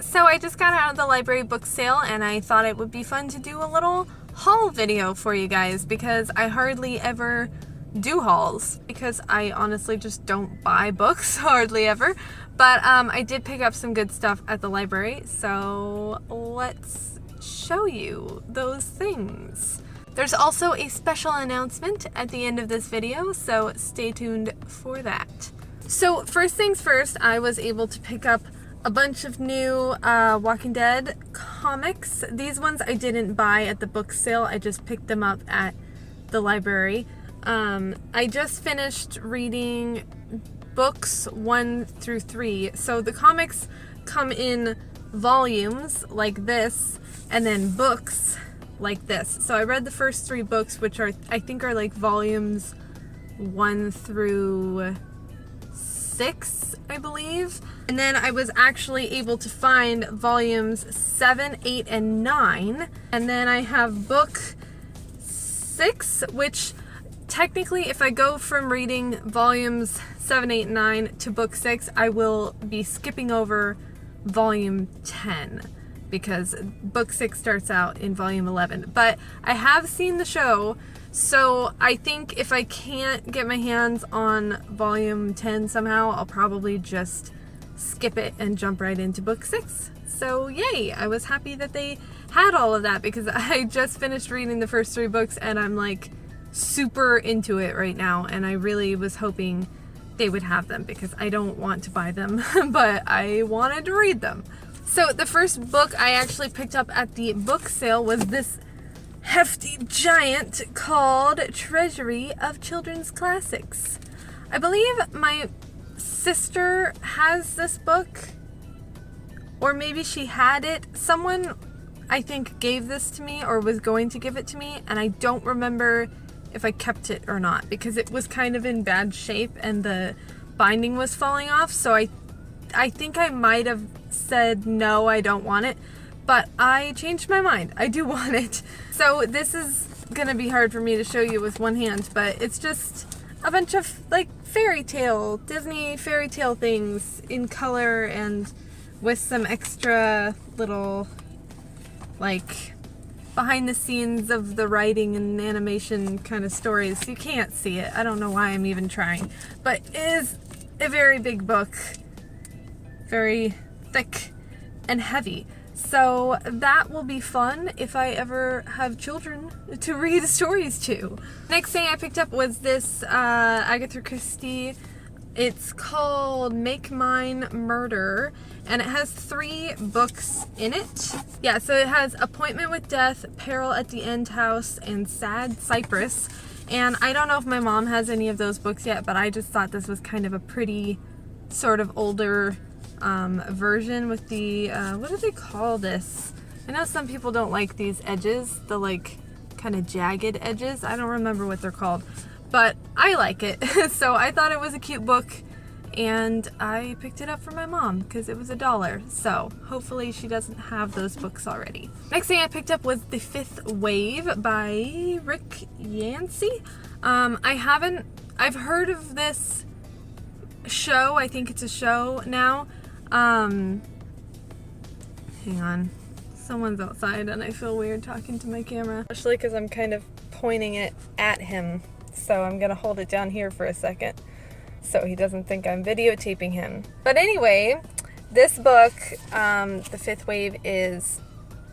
so I just got out of the library book sale and I thought it would be fun to do a little haul video for you guys because I hardly ever do hauls because I honestly just don't buy books hardly ever. But I did pick up some good stuff at the library, so let's show you those things. There's also a special announcement at the end of this video, so stay tuned for that. So first things first, I was able to pick up a bunch of new Walking Dead comics. These ones I didn't buy at the book sale, I just picked them up at the library. I just finished reading books 1 through 3. So the comics come in volumes like this, and then books like this. So I read the first 3 books, which I think are like volumes 1 through 6, I believe. And then I was actually able to find volumes 7, 8, and 9. And then I have book 6, which technically if I go from reading volumes 7, 8, and 9 to book 6, I will be skipping over volume 10 because book 6 starts out in volume 11. But I have seen the show, so I think if I can't get my hands on volume 10 somehow, I'll probably just skip it and jump right into book 6. So yay, I was happy that they had all of that because I just finished reading the first 3 books and I'm like super into it right now, and I really was hoping they would have them because I don't want to buy them, but I wanted to read them. So the first book I actually picked up at the book sale was this hefty giant called Treasury of Children's Classics. I believe my sister has this book, or maybe she had it. Someone, I think, gave this to me or was going to give it to me, and I don't remember if I kept it or not because it was kind of in bad shape and the binding was falling off. So I think I might have said no, I don't want it, but I changed my mind. I do want it. So this is gonna be hard for me to show you with one hand, but it's just a bunch of like Disney fairy tale things in color and with some extra little like behind the scenes of the writing and animation kind of stories. You can't see it. I don't know why I'm even trying, but it is a very big book, very thick and heavy. So that will be fun if I ever have children to read stories to. Next thing I picked up was this Agatha Christie. It's called Make Mine Murder, and it has 3 books in it. Yeah, so it has Appointment with Death, Peril at the End House, and Sad Cypress. And I don't know if my mom has any of those books yet, but I just thought this was kind of a pretty sort of older version with the, what do they call this? I know some people don't like these edges, the like kind of jagged edges. I don't remember what they're called, but I like it. So I thought it was a cute book and I picked it up for my mom because it was $1. So hopefully she doesn't have those books already. Next thing I picked up was The Fifth Wave by Rick Yancey. I've heard of this show. I think it's a show now. Hang on. Someone's outside and I feel weird talking to my camera. Especially because I'm kind of pointing it at him. So I'm gonna hold it down here for a second so he doesn't think I'm videotaping him. But anyway, this book, The Fifth Wave, is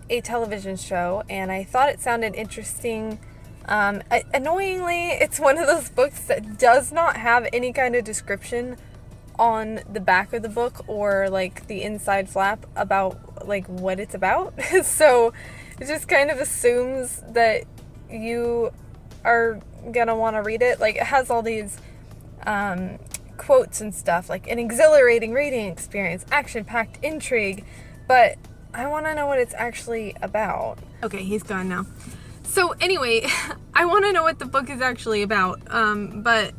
a television show and I thought it sounded interesting. Annoyingly, it's one of those books that does not have any kind of description on the back of the book or like the inside flap about like what it's about. So it just kind of assumes that you are gonna want to read it. Like it has all these quotes and stuff like an exhilarating reading experience, action-packed intrigue, but I want to know what it's actually about. Okay, he's gone now. So anyway, I want to know what the book is actually about, but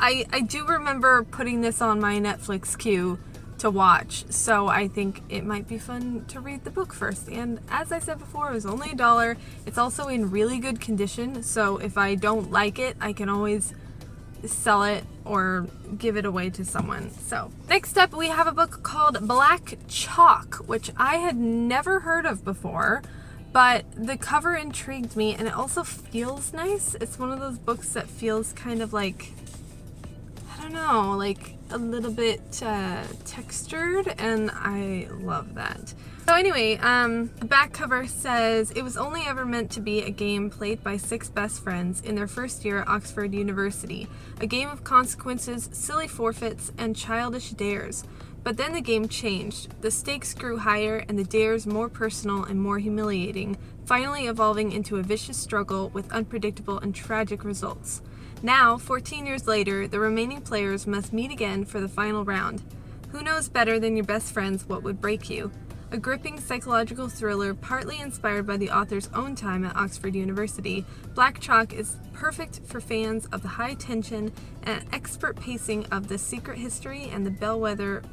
I do remember putting this on my Netflix queue to watch, so I think it might be fun to read the book first. And as I said before, it was only $1. It's also in really good condition, so if I don't like it, I can always sell it or give it away to someone. So next up we have a book called Black Chalk, which I had never heard of before, but the cover intrigued me and it also feels nice. It's one of those books that feels kind of like, I don't know, like a little bit textured, and I love that. So anyway, the back cover says, "It was only ever meant to be a game played by 6 best friends in their first year at Oxford University. A game of consequences, silly forfeits, and childish dares. But then the game changed. The stakes grew higher and the dares more personal and more humiliating, finally evolving into a vicious struggle with unpredictable and tragic results. Now, 14 years later, the remaining players must meet again for the final round. Who knows better than your best friends what would break you? A gripping psychological thriller partly inspired by the author's own time at Oxford University, Black Chalk is perfect for fans of the high tension and expert pacing of The Secret History and the Bellwether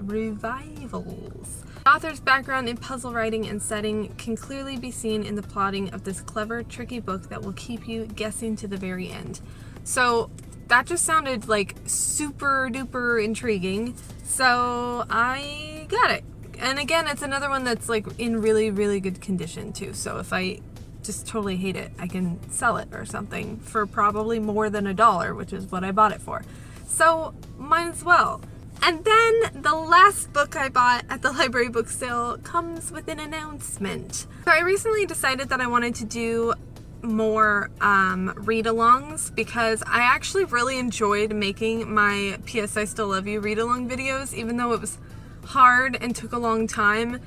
revivals. The author's background in puzzle writing and setting can clearly be seen in the plotting of this clever, tricky book that will keep you guessing to the very end." So that just sounded like super duper intriguing, so I got it. And again, it's another one that's like in really, really good condition too, so if I just totally hate it, I can sell it or something for probably more than $1, which is what I bought it for. So might as well. And then the last book I bought at the library book sale comes with an announcement. So I recently decided that I wanted to do more read-alongs because I actually really enjoyed making my P.S. I Still Love You read-along videos, even though it was hard and took a long time.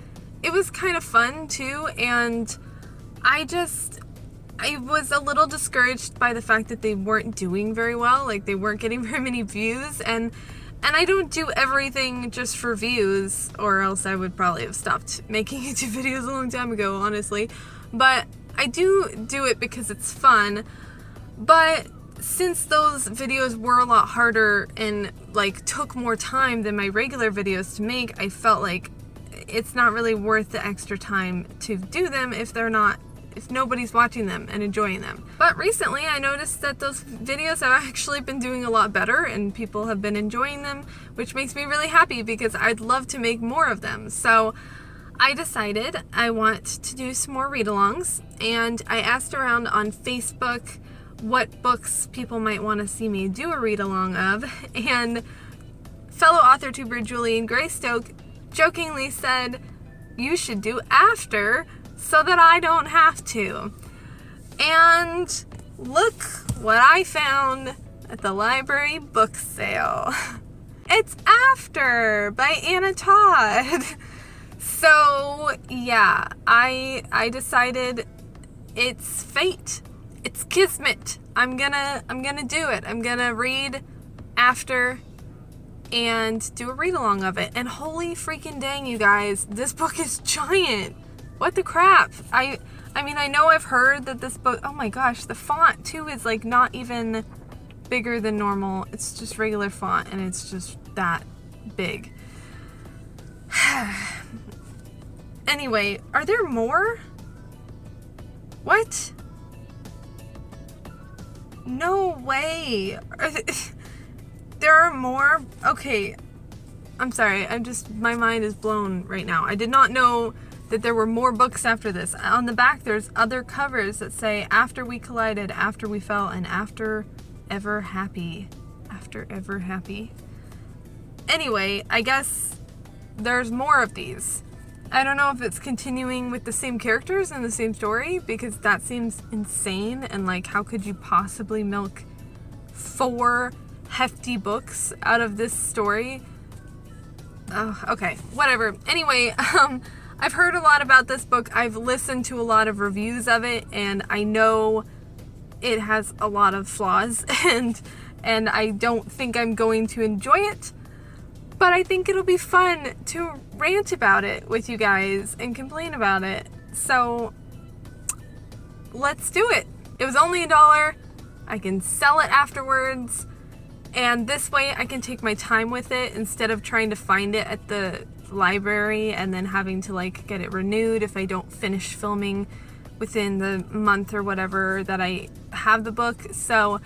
It was kind of fun too, and I was a little discouraged by the fact that they weren't doing very well, like they weren't getting very many views, and I don't do everything just for views, or else I would probably have stopped making YouTube videos a long time ago, honestly. But I do it because it's fun. But since those videos were a lot harder and like took more time than my regular videos to make, I felt like it's not really worth the extra time to do them if nobody's watching them and enjoying them. But recently I noticed that those videos have actually been doing a lot better and people have been enjoying them, which makes me really happy because I'd love to make more of them. So I decided I want to do some more read-alongs, and I asked around on Facebook what books people might want to see me do a read-along of, and fellow author tuber Julian Greystoke jokingly said, "You should do After so that I don't have to." And look what I found at the library book sale. It's After by Anna Todd. So yeah, I decided it's fate. It's kismet. I'm gonna do it. I'm gonna read After and do a read along of it. And holy freaking dang, you guys, this book is giant. What the crap? I mean, I know I've heard that this book, oh my gosh, the font too is like not even bigger than normal. It's just regular font and it's just that big. Anyway, are there more? What? No way. There are more? Okay. I'm sorry. My mind is blown right now. I did not know that there were more books after this. On the back, there's other covers that say After We Collided, After We Fell, and After Ever Happy. After Ever Happy. Anyway, I guess there's more of these. I don't know if it's continuing with the same characters and the same story, because that seems insane, and like, how could you possibly milk 4 hefty books out of this story? Oh, okay, whatever. Anyway, I've heard a lot about this book. I've listened to a lot of reviews of it, and I know it has a lot of flaws, and I don't think I'm going to enjoy it. But I think it'll be fun to rant about it with you guys and complain about it. So let's do it. It was only $1. I can sell it afterwards. And this way I can take my time with it instead of trying to find it at the library and then having to like get it renewed if I don't finish filming within the month or whatever that I have the book. So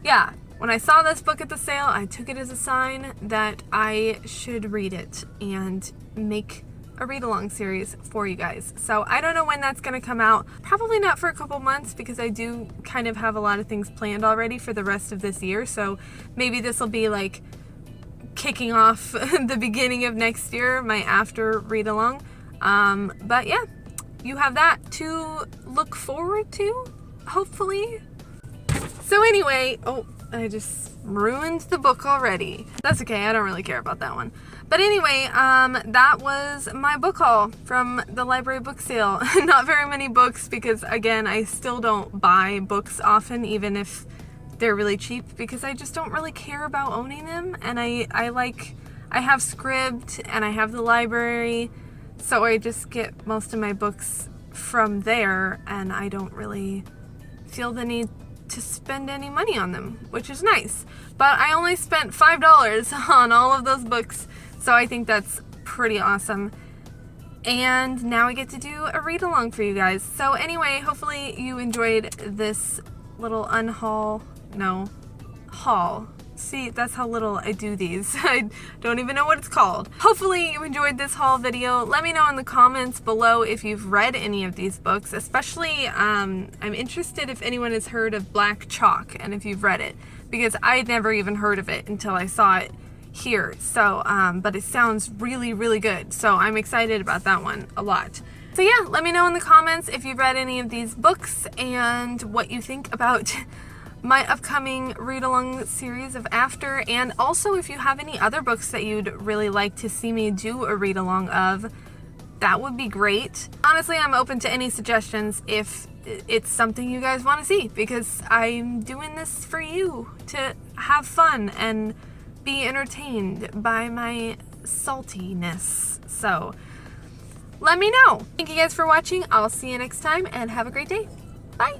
yeah, when I saw this book at the sale, I took it as a sign that I should read it and make a read-along series for you guys. So I don't know when that's going to come out. Probably not for a couple months because I do kind of have a lot of things planned already for the rest of this year. So maybe this will be like kicking off the beginning of next year, my after read-along. But yeah, you have that to look forward to, hopefully. So anyway, oh, I just ruined the book already. That's okay, I don't really care about that one. But anyway, that was my book haul from the library book sale. Not very many books because, again, I still don't buy books often, even if they're really cheap, because I just don't really care about owning them. And I have Scribd and I have the library, so I just get most of my books from there, and I don't really feel the need to spend any money on them, which is nice. But I only spent $5 on all of those books, so I think that's pretty awesome. And now I get to do a read-along for you guys. So anyway, hopefully you enjoyed this little haul. See, that's how little I do these. I don't even know what it's called. Hopefully you enjoyed this haul video. Let me know in the comments below if you've read any of these books. Especially, I'm interested if anyone has heard of Black Chalk and if you've read it, because I had never even heard of it until I saw it here. So, but it sounds really, really good. So I'm excited about that one a lot. So yeah, let me know in the comments if you've read any of these books and what you think about my upcoming read-along series of After, and also if you have any other books that you'd really like to see me do a read-along of, that would be great. Honestly, I'm open to any suggestions if it's something you guys want to see, because I'm doing this for you to have fun and be entertained by my saltiness. So let me know. Thank you guys for watching. I'll see you next time and have a great day. Bye.